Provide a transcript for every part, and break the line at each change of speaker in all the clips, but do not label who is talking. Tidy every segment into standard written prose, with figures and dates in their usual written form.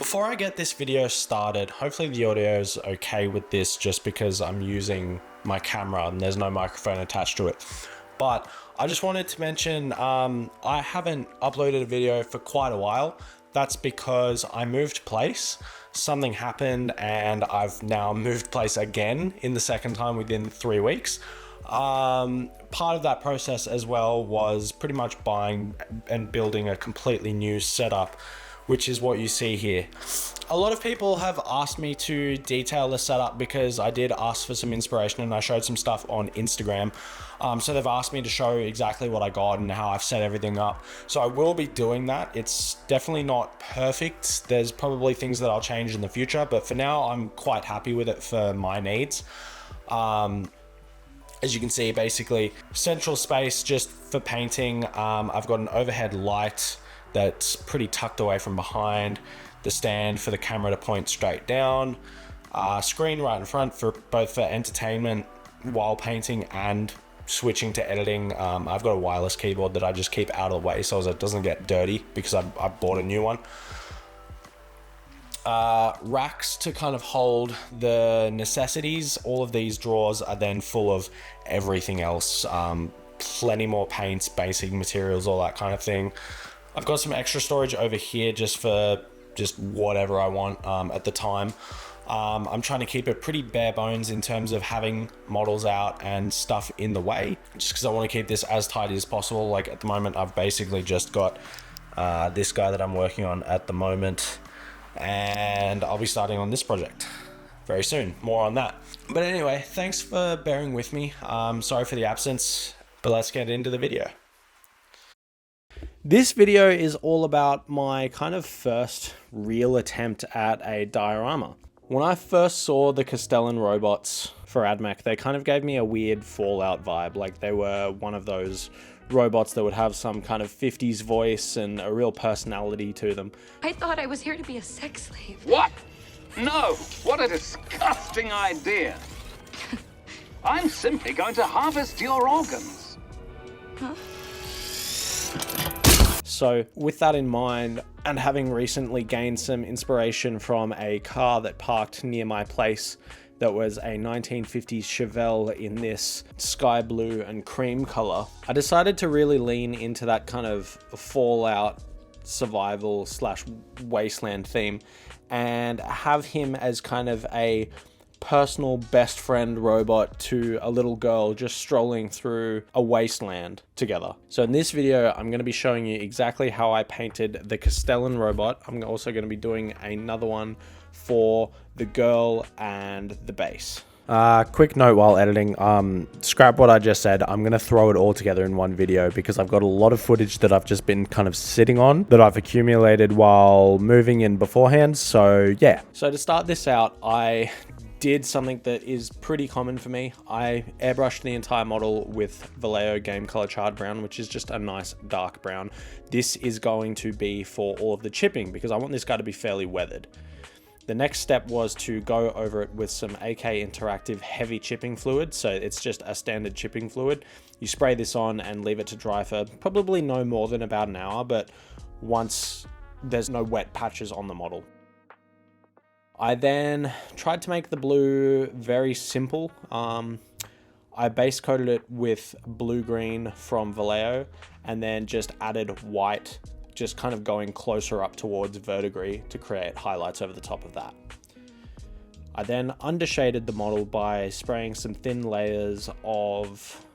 Before I get this video started, hopefully the audio is okay with this just because I'm using my camera and there's no microphone attached to it. But I just wanted to mention I haven't uploaded a video for quite a while. That's because I moved place. Something happened and I've now moved place again in the second time within 3 weeks. Part of that process as well was pretty much buying and building a completely new setup, which is what you see here. A lot of people have asked me to detail the setup because I did ask for some inspiration and I showed some stuff on Instagram. So they've asked me to show exactly what I got and how I've set everything up. So I will be doing that. It's definitely not perfect. There's probably things that I'll change in the future, but for now I'm quite happy with it for my needs. As you can see, basically central space just for painting. I've got an overhead light that's pretty tucked away from behind, the stand for the camera to point straight down, screen right in front for both for entertainment while painting and switching to editing. I've got a wireless keyboard that I just keep out of the way so it doesn't get dirty because I bought a new one. Racks to kind of hold the necessities. All of these drawers are then full of everything else. Plenty more paints, basic materials, all that kind of thing. I've got some extra storage over here just for whatever I want at the time. I'm trying to keep it pretty bare bones in terms of having models out and stuff in the way, just because I want to keep this as tidy as possible. Like at the moment, I've basically just got this guy that I'm working on at the moment, and I'll be starting on this project very soon. More on that. But anyway, thanks for bearing with me. Sorry for the absence, but let's get into the video. This video is all about my kind of first real attempt at a diorama. When I first saw the Castellan robots for AdMech, they kind of gave me a weird Fallout vibe. Like they were one of those robots that would have some kind of 50s voice and a real personality to them.
I thought I was here to be a sex slave.
What? No! What a disgusting idea! I'm simply going to harvest your organs.
Huh?
So with that in mind, and having recently gained some inspiration from a car that parked near my place that was a 1950s Chevelle in this sky blue and cream color, I decided to really lean into that kind of Fallout survival / wasteland theme and have him as kind of a personal best friend robot to a little girl just strolling through a wasteland together. So in this video, I'm going to be showing you exactly how I painted the Castellan robot. I'm also going to be doing another one for the girl and the base. Quick note while editing, scrap what I just said. I'm going to throw it all together in one video because I've got a lot of footage that I've just been kind of sitting on that I've accumulated while moving in beforehand. So yeah. So to start this out, I did something that is pretty common for me. I airbrushed the entire model with Vallejo Game Color Charred Brown, which is just a nice dark brown. This is going to be for all of the chipping because I want this guy to be fairly weathered. The next step was to go over it with some AK Interactive heavy chipping fluid. So it's just a standard chipping fluid. You spray this on and leave it to dry for probably no more than about an hour, but once there's no wet patches on the model. I then tried to make the blue very simple. I base coated it with blue-green from Vallejo and then just added white, just kind of going closer up towards verdigris to create highlights over the top of that. I then undershaded the model by spraying some thin layers of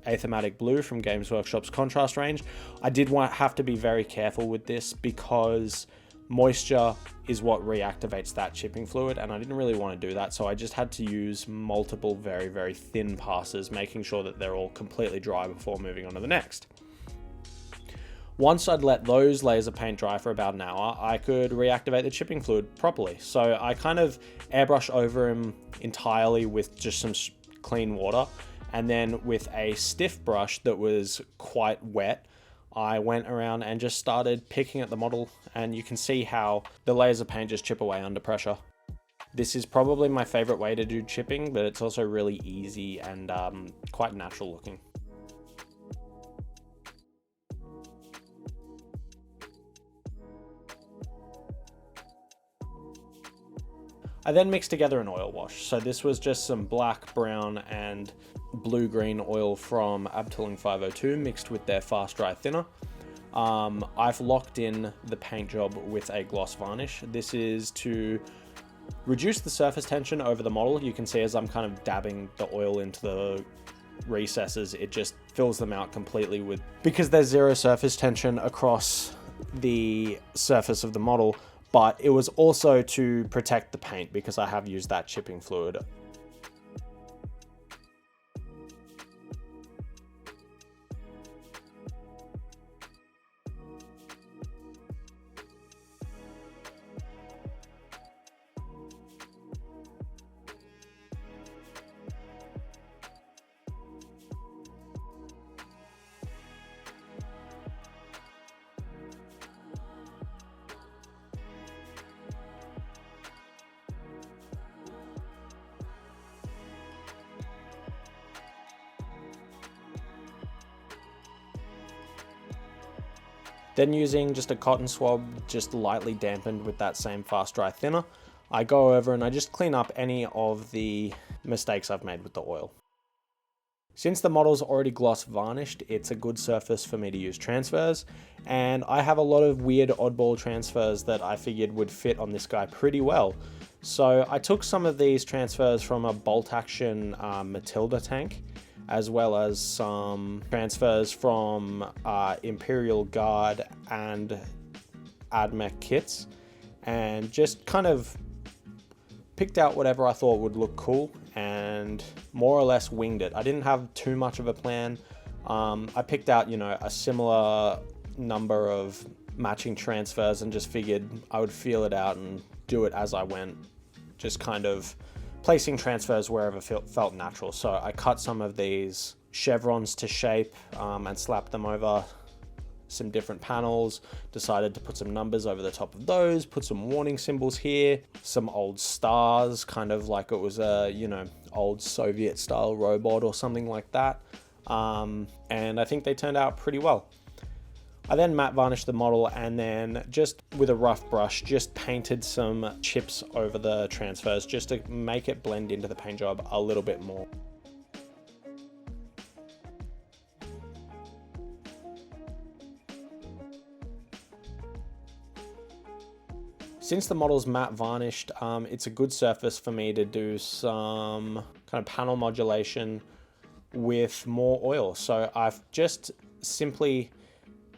Athematic Blue from Games Workshop's contrast range. I did have to be very careful with this because moisture is what reactivates that chipping fluid, and I didn't really want to do that, so I just had to use multiple very, very thin passes, making sure that they're all completely dry before moving on to the next. Once I'd let those layers of paint dry for about an hour, I could reactivate the chipping fluid properly. So I kind of airbrush over him entirely with just some clean water, and then with a stiff brush that was quite wet, I went around and just started picking at the model, and you can see how the layers of paint just chip away under pressure. This is probably my favorite way to do chipping, but it's also really easy and quite natural looking. I then mixed together an oil wash. So this was just some black, brown, and blue-green oil from Abteilung 502 mixed with their fast dry thinner. I've locked in the paint job with a gloss varnish. This is to reduce the surface tension over the model. You can see as I'm kind of dabbing the oil into the recesses, it just fills them out completely with, because there's zero surface tension across the surface of the model, but it was also to protect the paint because I have used that chipping fluid. Then using just a cotton swab, just lightly dampened with that same fast dry thinner, I go over and I just clean up any of the mistakes I've made with the oil. Since the model's already gloss varnished, it's a good surface for me to use transfers, and I have a lot of weird oddball transfers that I figured would fit on this guy pretty well. So I took some of these transfers from a bolt action Matilda tank, as well as some transfers from Imperial Guard and AdMech kits, and just kind of picked out whatever I thought would look cool and more or less winged it. I didn't have too much of a plan. I picked out, you know, a similar number of matching transfers and just figured I would feel it out and do it as I went, just kind of placing transfers wherever felt natural. So I cut some of these chevrons to shape and slapped them over some different panels, decided to put some numbers over the top of those, put some warning symbols here, some old stars, kind of like it was a, you know, old Soviet style robot or something like that. And I think they turned out pretty well. I then matte varnished the model and then just with a rough brush, just painted some chips over the transfers just to make it blend into the paint job a little bit more. Since the model's matte varnished, it's a good surface for me to do some kind of panel modulation with more oil. So I've just simply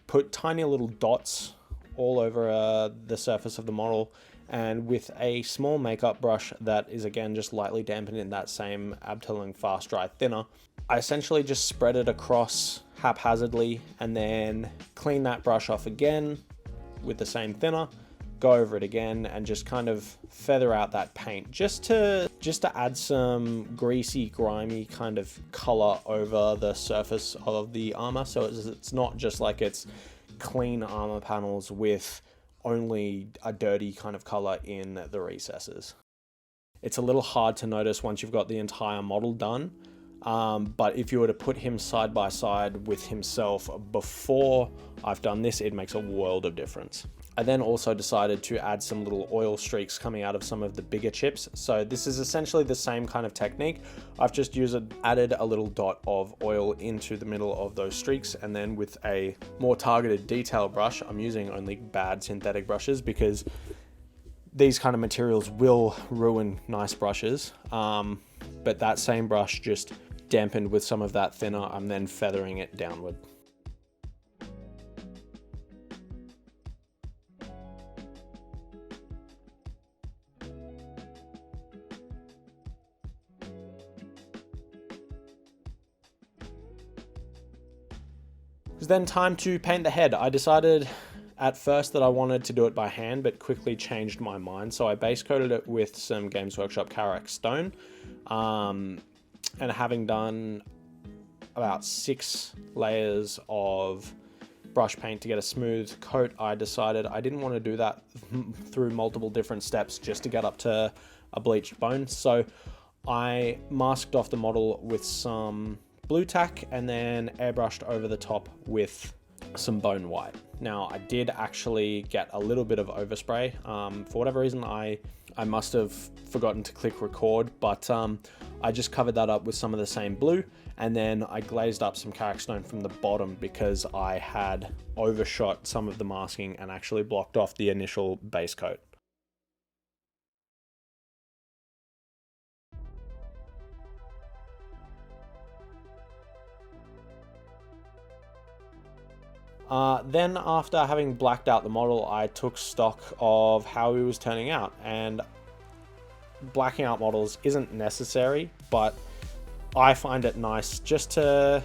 put tiny little dots all over the surface of the model, and with a small makeup brush that is again just lightly dampened in that same Abteilung fast dry thinner, I essentially just spread it across haphazardly and then clean that brush off again with the same thinner, go over it again and just kind of feather out that paint just to add some greasy, grimy kind of color over the surface of the armor. So it's not just like it's clean armor panels with only a dirty kind of color in the recesses. It's a little hard to notice once you've got the entire model done. But if you were to put him side by side with himself before I've done this, it makes a world of difference. I then also decided to add some little oil streaks coming out of some of the bigger chips. So this is essentially the same kind of technique. I've just added a little dot of oil into the middle of those streaks, and then with a more targeted detail brush, I'm using only bad synthetic brushes because these kind of materials will ruin nice brushes. But that same brush, just dampened with some of that thinner, I'm then feathering it downward. It was then time to paint the head. I decided at first that I wanted to do it by hand, but quickly changed my mind. So I base coated it with some Games Workshop Karak Stone. And having done about 6 layers of brush paint to get a smooth coat, I decided I didn't want to do that through multiple different steps just to get up to a bleached bone. So I masked off the model with some blue tack and then airbrushed over the top with some bone white. Now, I did actually get a little bit of overspray. For whatever reason, I must have forgotten to click record, but I just covered that up with some of the same blue, and then I glazed up some Carrick Stone from the bottom because I had overshot some of the masking and actually blocked off the initial base coat. Then after having blacked out the model, I took stock of how he was turning out, and blacking out models isn't necessary, but I find it nice just to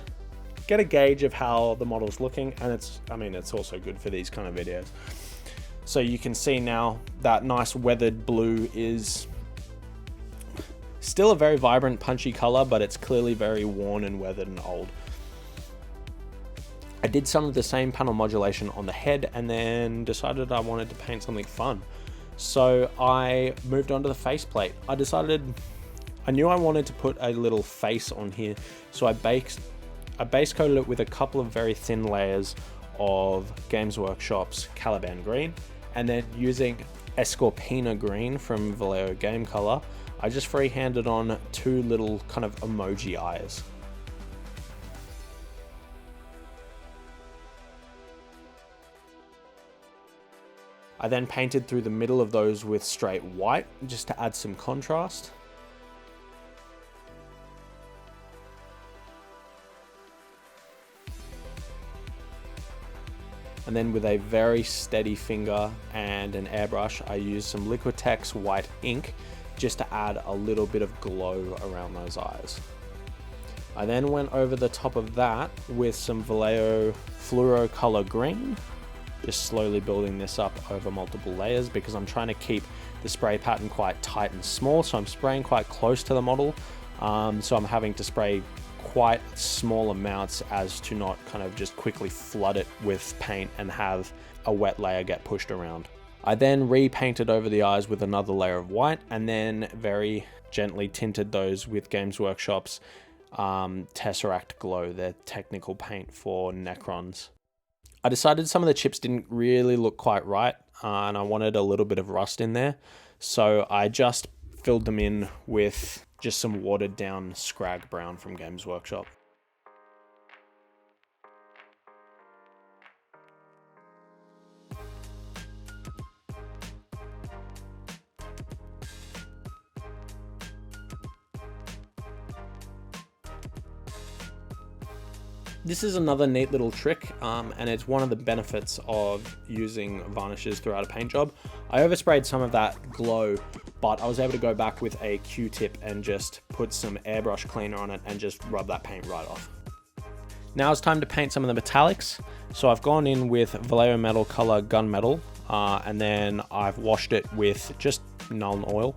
get a gauge of how the model's looking, and it's also good for these kind of videos. So you can see now that nice weathered blue is still a very vibrant, punchy color, but it's clearly very worn and weathered and old. I did some of the same panel modulation on the head and then decided I wanted to paint something fun. So I moved on to the faceplate. I knew I wanted to put a little face on here, so I base coated it with a couple of very thin layers of Games Workshop's Caliban Green, and then using Escorpina Green from Vallejo Game Color, I just freehanded on two little kind of emoji eyes. I then painted through the middle of those with straight white, just to add some contrast. And then with a very steady finger and an airbrush, I used some Liquitex white ink just to add a little bit of glow around those eyes. I then went over the top of that with some Vallejo Fluoro Color Green, just slowly building this up over multiple layers because I'm trying to keep the spray pattern quite tight and small, so I'm spraying quite close to the model, so I'm having to spray quite small amounts as to not kind of just quickly flood it with paint and have a wet layer get pushed around. I then repainted over the eyes with another layer of white and then very gently tinted those with Games Workshop's Tesseract Glow, their technical paint for Necrons. I decided some of the chips didn't really look quite right, and I wanted a little bit of rust in there, so I just filled them in with just some watered down Scrag Brown from Games Workshop. This is another neat little trick, and it's one of the benefits of using varnishes throughout a paint job. I oversprayed some of that glow, but I was able to go back with a Q-tip and just put some airbrush cleaner on it and just rub that paint right off. Now it's time to paint some of the metallics. So I've gone in with Vallejo Metal Color Gunmetal, and then I've washed it with just Nuln Oil.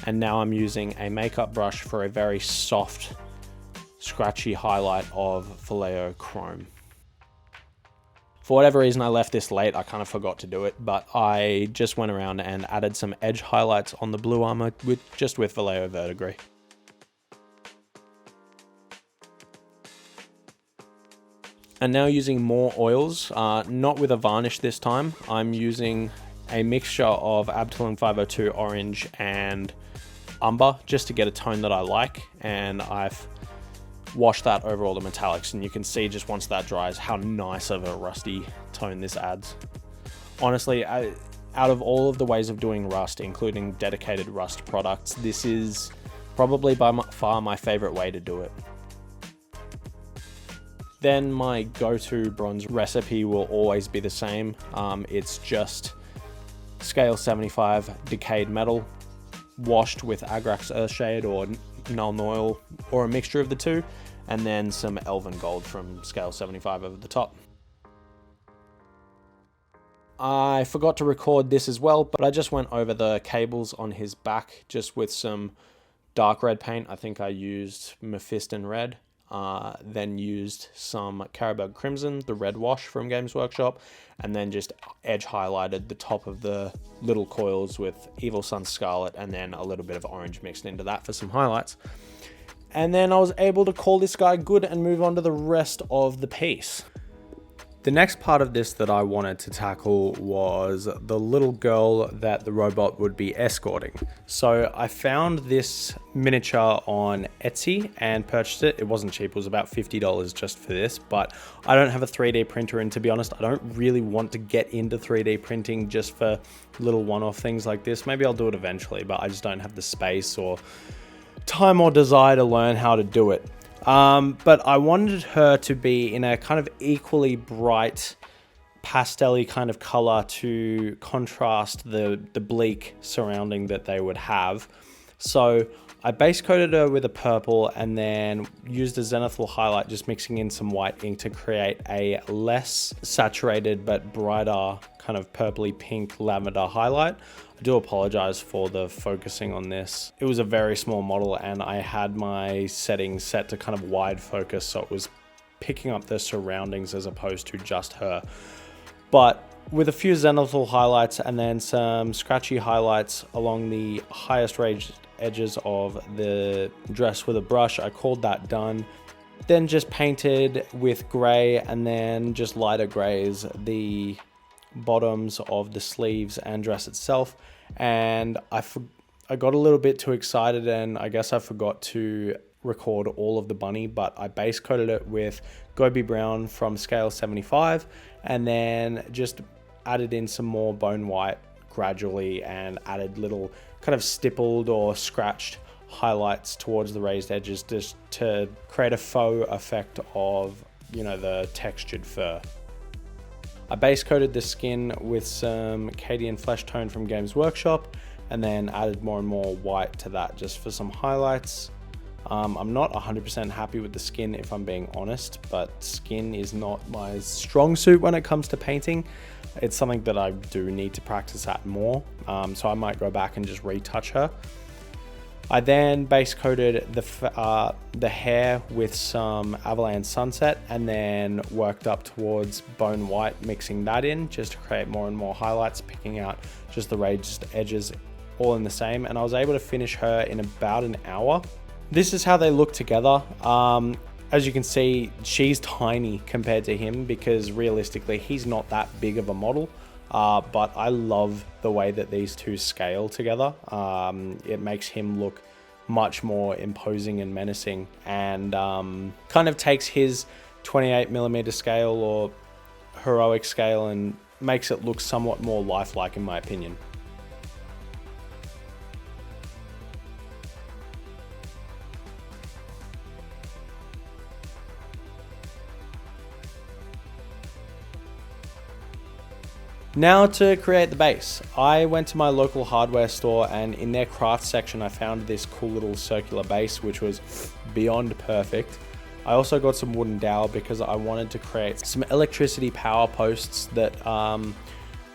And now I'm using a makeup brush for a very soft, scratchy highlight of Vallejo Chrome. For whatever reason, I left this late. I kind of forgot to do it, but I just went around and added some edge highlights on the blue armor with Vallejo Verdigris. And now using more oils, not with a varnish this time. I'm using a mixture of Abtalon 502 Orange and Umber just to get a tone that I like, and I've washed that over all the metallics, and you can see just once that dries how nice of a rusty tone this adds. Honestly, out of all of the ways of doing rust, including dedicated rust products, this is probably by far my favorite way to do it. Then my go-to bronze recipe will always be the same. It's just scale 75 decayed metal washed with Agrax Earthshade or Nuln Oil or a mixture of the two, and then some Elven Gold from scale 75 over the top. I forgot to record this as well, but I just went over the cables on his back just with some dark red paint. I think I used Mephiston Red, then used some Carabug Crimson, the red wash from Games Workshop, and then just edge highlighted the top of the little coils with Evil Sun Scarlet, and then a little bit of orange mixed into that for some highlights. And then I was able to call this guy good and move on to the rest of the piece. The next part of this that I wanted to tackle was the little girl that the robot would be escorting. So I found this miniature on Etsy and purchased it. It wasn't cheap, it was about $50 just for this, but I don't have a 3D printer, and to be honest, I don't really want to get into 3D printing just for little one-off things like this. Maybe I'll do it eventually, but I just don't have the space or time or desire to learn how to do it. But I wanted her to be in a kind of equally bright pastel-y kind of color to contrast the bleak surrounding that they would have. So I base coated her with a purple and then used a zenithal highlight, just mixing in some white ink to create a less saturated but brighter kind of purpley pink lavender highlight. I do apologize for the focusing on this. It was a very small model and I had my settings set to kind of wide focus, so it was picking up the surroundings as opposed to just her. But with a few zenithal highlights and then some scratchy highlights along the highest raised edges of the dress with a brush, I called that done. Then just painted with gray and then just lighter grays the bottoms of the sleeves and dress itself. And I got a little bit too excited and I guess I forgot to record all of the bunny, but I base coated it with Gobi Brown from scale 75 and then just added in some more bone white gradually and added little kind of stippled or scratched highlights towards the raised edges just to create a faux effect of, you know, the textured fur. I base coated the skin with some Cadian flesh tone from Games Workshop and then added more and more white to that just for some highlights. I'm not 100% happy with the skin if I'm being honest, but skin is not my strong suit when it comes to painting. It's something that I do need to practice at more, so I might go back and just retouch her. I then base coated the hair with some Avalanche Sunset and then worked up towards Bone White, mixing that in just to create more and more highlights, picking out just the raised edges all in the same. And I was able to finish her in about an hour. This is how they look together. As you can see, she's tiny compared to him because realistically, he's not that big of a model. But I love the way that these two scale together. It makes him look much more imposing and menacing, and kind of takes his 28mm scale or heroic scale and makes it look somewhat more lifelike in my opinion. Now to create the base. I went to my local hardware store and in their craft section I found this cool little circular base which was beyond perfect. I also got some wooden dowel because I wanted to create some electricity power posts that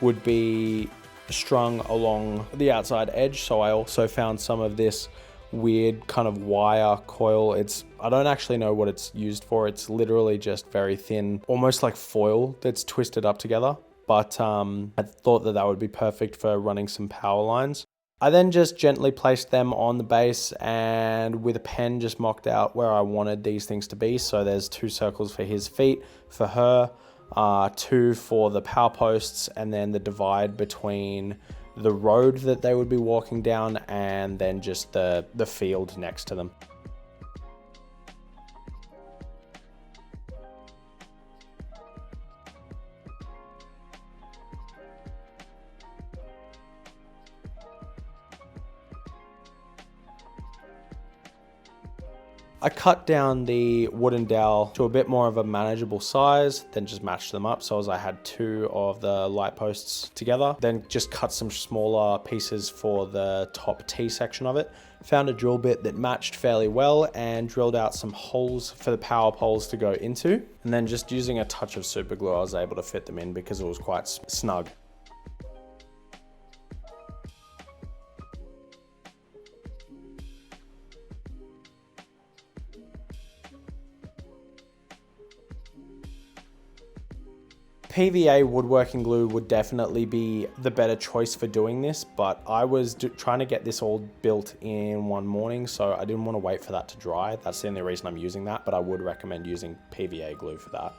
would be strung along the outside edge. So I also found some of this weird kind of wire coil. I don't actually know what it's used for. It's literally just very thin, almost like foil that's twisted up together. But I thought that would be perfect for running some power lines. I then just gently placed them on the base and with a pen just mocked out where I wanted these things to be. So there's 2 circles for his feet, for her, 2 for the power posts, and then the divide between the road that they would be walking down and then just the field next to them. I cut down the wooden dowel to a bit more of a manageable size, then just matched them up so as I had 2 of the light posts together. Then just cut some smaller pieces for the top T section of it. Found a drill bit that matched fairly well and drilled out some holes for the power poles to go into. And then just using a touch of super glue, I was able to fit them in because it was quite snug. PVA woodworking glue would definitely be the better choice for doing this, but I was trying to get this all built in one morning, so I didn't want to wait for that to dry. That's the only reason I'm using that, but I would recommend using PVA glue for that.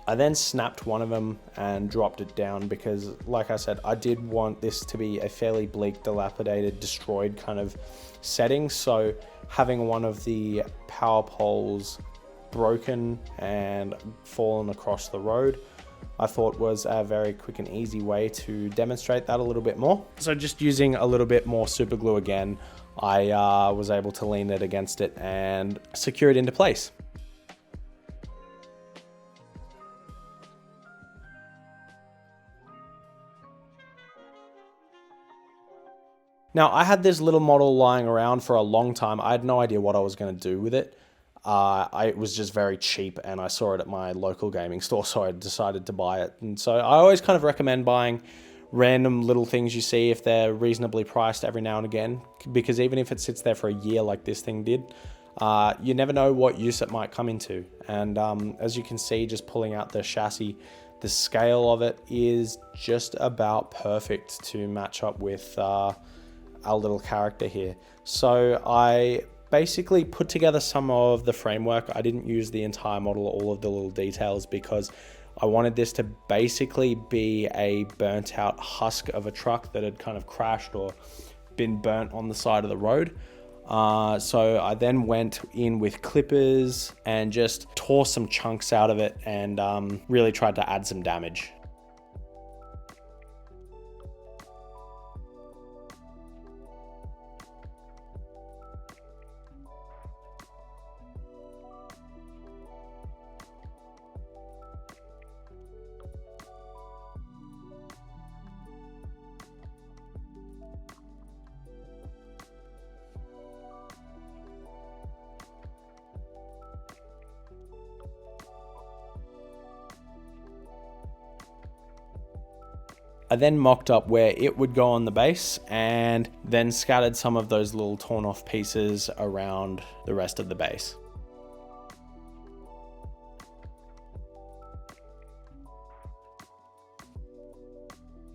I then snapped one of them and dropped it down because, like I said, I did want this to be a fairly bleak, dilapidated, destroyed kind of setting. So having one of the power poles broken and fallen across the road, I thought was a very quick and easy way to demonstrate that a little bit more. So just using a little bit more super glue again, I was able to lean it against it and secure it into place. Now, I had this little model lying around for a long time. I had no idea what I was going to do with it. It was just very cheap and I saw it at my local gaming store, so I decided to buy it. And so I always kind of recommend buying random little things you see if they're reasonably priced every now and again, because even if it sits there for a year like this thing did, you never know what use it might come into. And as you can see, just pulling out the chassis, the scale of it is just about perfect to match up with our little character here. So I basically put together some of the framework. I didn't use the entire model, all of the little details, because I wanted this to basically be a burnt out husk of a truck that had kind of crashed or been burnt on the side of the road. So I then went in with clippers and just tore some chunks out of it and really tried to add some damage. I then mocked up where it would go on the base and then scattered some of those little torn off pieces around the rest of the base.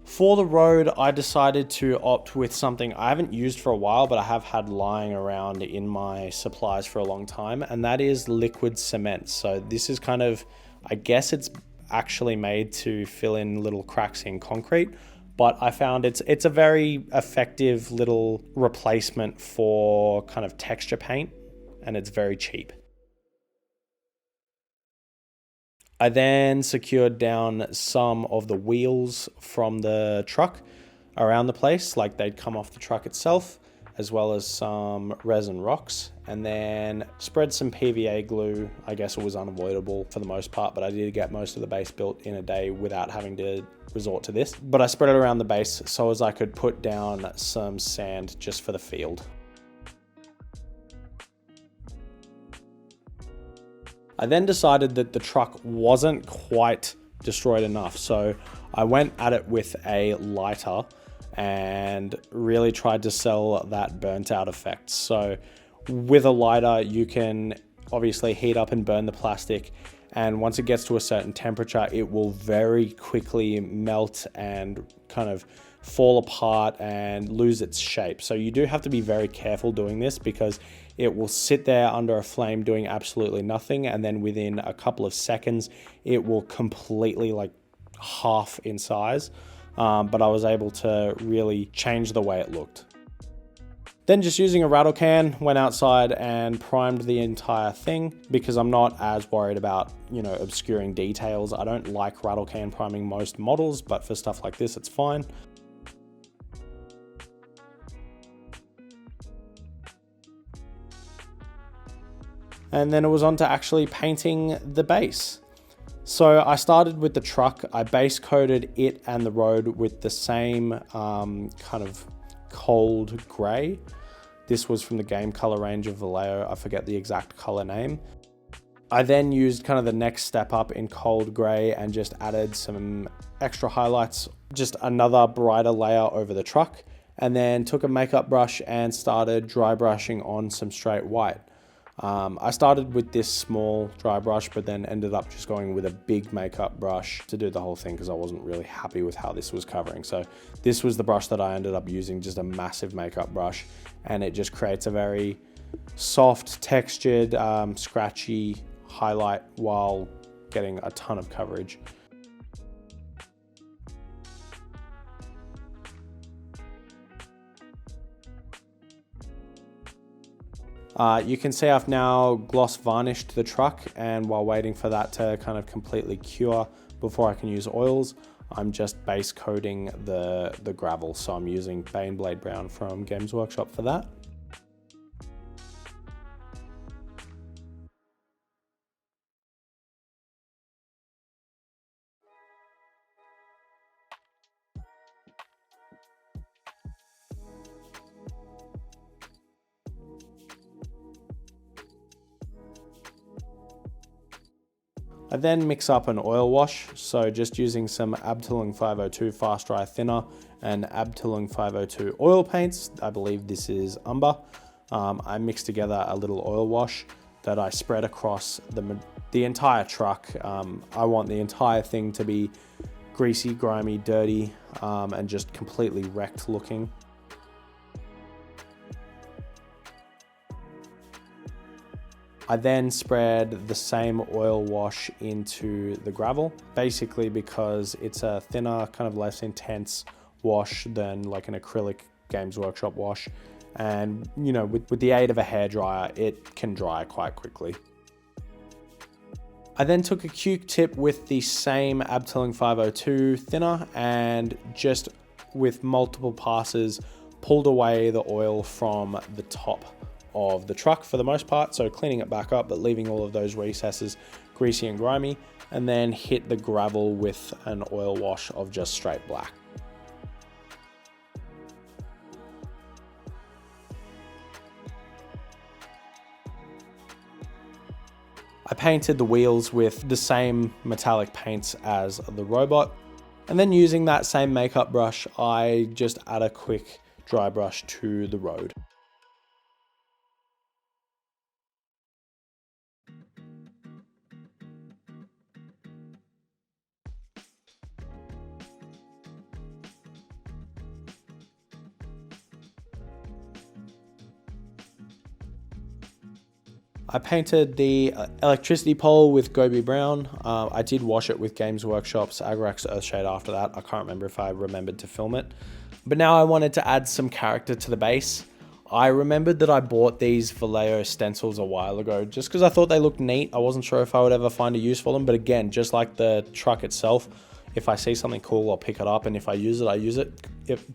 For the road, I decided to opt with something I haven't used for a while, but I have had lying around in my supplies for a long time, and that is liquid cement. So this is kind of, I guess it's actually made to fill in little cracks in concrete, but I found it's a very effective little replacement for kind of texture paint, and it's very cheap. I then secured down some of the wheels from the truck around the place, like they'd come off the truck itself, as well as some resin rocks, and then spread some PVA glue. I guess it was unavoidable for the most part, but I did get most of the base built in a day without having to resort to this. But I spread it around the base so as I could put down some sand just for the field. I then decided that the truck wasn't quite destroyed enough, so I went at it with a lighter and really tried to sell that burnt out effect. So with a lighter, you can obviously heat up and burn the plastic, and once it gets to a certain temperature, it will very quickly melt and kind of fall apart and lose its shape. So you do have to be very careful doing this, because it will sit there under a flame doing absolutely nothing, and then within a couple of seconds, it will completely like half in size. But I was able to really change the way it looked. Then just using a rattle can, went outside and primed the entire thing, because I'm not as worried about, obscuring details. I don't like rattle can priming most models, but for stuff like this, it's fine. And then it was on to actually painting the base. So I started with the truck. I base coated it and the road with the same kind of cold gray. This was from the game color range of Vallejo. I forget the exact color name. I then used kind of the next step up in cold gray and just added some extra highlights, just another brighter layer over the truck, and then took a makeup brush and started dry brushing on some straight white. I started with this small dry brush, but then ended up just going with a big makeup brush to do the whole thing, because I wasn't really happy with how this was covering. So this was the brush that I ended up using, just a massive makeup brush, and it just creates a very soft, textured, scratchy highlight while getting a ton of coverage. You can see I've now gloss varnished the truck, and while waiting for that to kind of completely cure before I can use oils, I'm just base coating the gravel. So I'm using Baneblade Brown from Games Workshop for that. I then mix up an oil wash, so just using some Abteilung 502 Fast Dry Thinner and Abteilung 502 oil paints. I believe this is Umber. I mix together a little oil wash that I spread across the entire truck. I want the entire thing to be greasy, grimy, dirty, and just completely wrecked looking. I then spread the same oil wash into the gravel, basically because it's a thinner, kind of less intense wash than like an acrylic Games Workshop wash. And you know, with the aid of a hairdryer, it can dry quite quickly. I then took a Q-tip with the same Abteilung 502 thinner and just with multiple passes pulled away the oil from the top of the truck for the most part, so cleaning it back up but leaving all of those recesses greasy and grimy, and then hit the gravel with an oil wash of just straight black. I painted the wheels with the same metallic paints as the robot, and then using that same makeup brush, I just add a quick dry brush to the road. I painted the electricity pole with Gobi Brown. I did wash it with Games Workshop's Agrax Earthshade after that. I can't remember if I remembered to film it. But now I wanted to add some character to the base. I remembered that I bought these Vallejo stencils a while ago just because I thought they looked neat. I wasn't sure if I would ever find a use for them, but again, just like the truck itself, if I see something cool, I'll pick it up, and if I use it, I use it.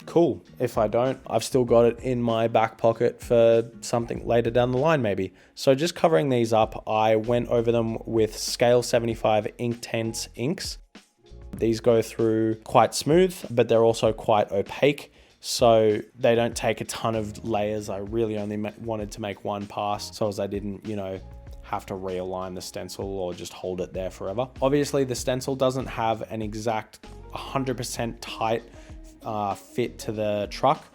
Cool. If I don't, I've still got it in my back pocket for something later down the line maybe. So just covering these up, I went over them with Scale 75 Inktense inks. These go through quite smooth, but they're also quite opaque, so they don't take a ton of layers. I really only wanted to make one pass so as I didn't, you know, have to realign the stencil or just hold it there forever. Obviously the stencil doesn't have an exact 100% tight fit to the truck,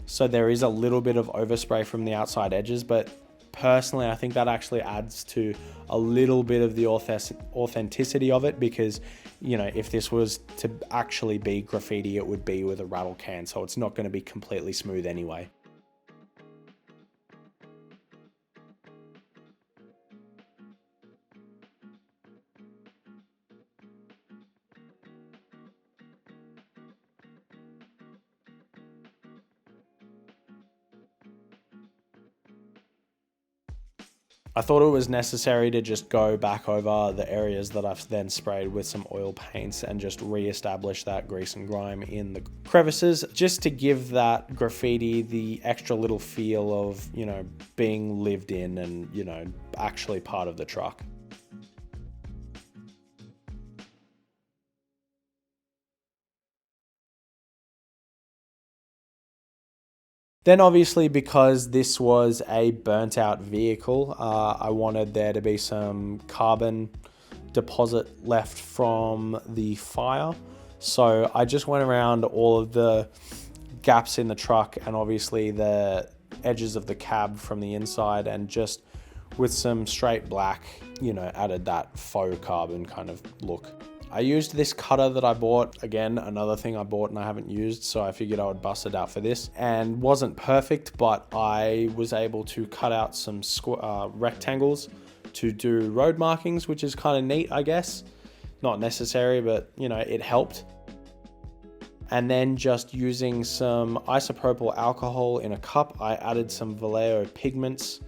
so there is a little bit of overspray from the outside edges, but personally I think that actually adds to a little bit of the authenticity of it, because you know, if this was to actually be graffiti, it would be with a rattle can, so it's not going to be completely smooth anyway. I thought it was necessary to just go back over the areas that I've then sprayed with some oil paints and just re-establish that grease and grime in the crevices, just to give that graffiti the extra little feel of, you know, being lived in and, you know, actually part of the truck. Then obviously, because this was a burnt out vehicle, I wanted there to be some carbon deposit left from the fire. So I just went around all of the gaps in the truck and obviously the edges of the cab from the inside, and just with some straight black, you know, added that faux carbon kind of look. I used this cutter that I bought, again, another thing I bought and I haven't used, so I figured I would bust it out for this. And wasn't perfect, but I was able to cut out some rectangles to do road markings, which is kind of neat, I guess. Not necessary, but you know, it helped. And then just using some isopropyl alcohol in a cup, I added some Vallejo pigments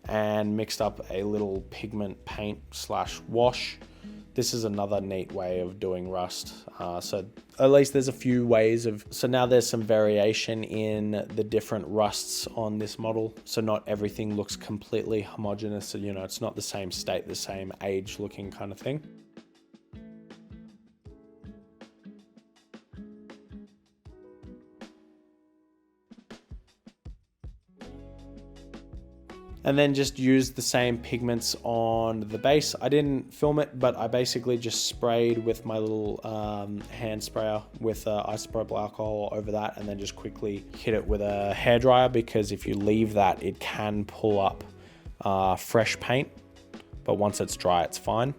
and mixed up a little pigment paint / wash. This is another neat way of doing rust. So at least there's a few ways of, so now there's some variation in the different rusts on this model. So not everything looks completely homogeneous. So, you know, it's not the same state, the same age looking kind of thing. And then just used the same pigments on the base. I didn't film it, but I basically just sprayed with my little hand sprayer with isopropyl alcohol over that, and then just quickly hit it with a hairdryer, because if you leave that, it can pull up fresh paint, but once it's dry, it's fine.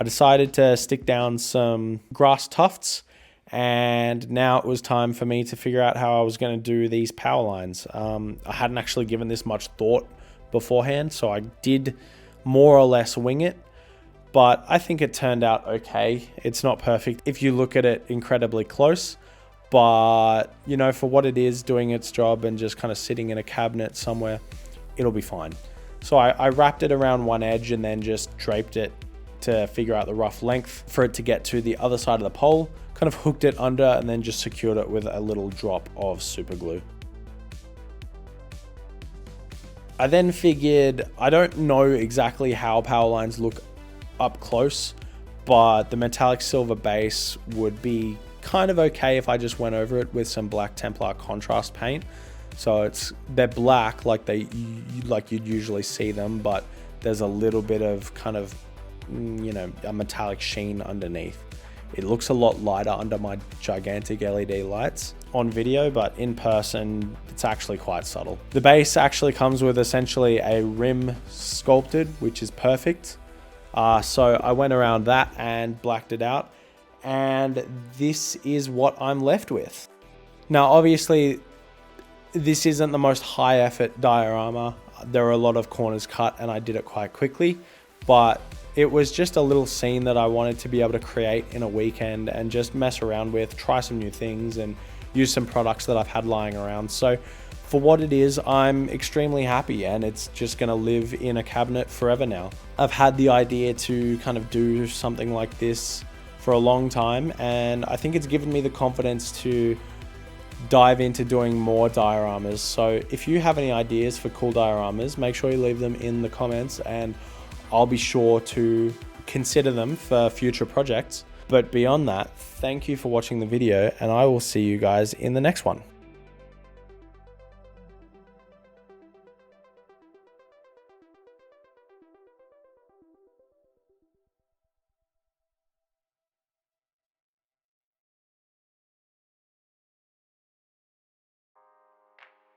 I decided to stick down some grass tufts, and now it was time for me to figure out how I was going to do these power lines. I hadn't actually given this much thought beforehand, so I did more or less wing it, but I think it turned out okay. It's not perfect if you look at it incredibly close, but you know, for what it is, doing its job and just kind of sitting in a cabinet somewhere, it'll be fine. So I wrapped it around one edge and then just draped it to figure out the rough length for it to get to the other side of the pole, kind of hooked it under, and then just secured it with a little drop of super glue. I then figured, I don't know exactly how power lines look up close, but the metallic silver base would be kind of okay if I just went over it with some black Templar contrast paint. So they're black like you'd usually see them, but there's a little bit of kind of, you know, a metallic sheen underneath. It looks a lot lighter under my gigantic LED lights on video, but in person, it's actually quite subtle. The base actually comes with essentially a rim sculpted, which is perfect. So I went around that and blacked it out, and this is what I'm left with. Now, obviously, this isn't the most high effort diorama. There are a lot of corners cut and I did it quite quickly, but it was just a little scene that I wanted to be able to create in a weekend and just mess around with, try some new things and use some products that I've had lying around. So for what it is, I'm extremely happy, and it's just gonna live in a cabinet forever now. I've had the idea to kind of do something like this for a long time, and I think it's given me the confidence to dive into doing more dioramas. So if you have any ideas for cool dioramas, make sure you leave them in the comments and I'll be sure to consider them for future projects. But beyond that, thank you for watching the video, and I will see you guys in the next one.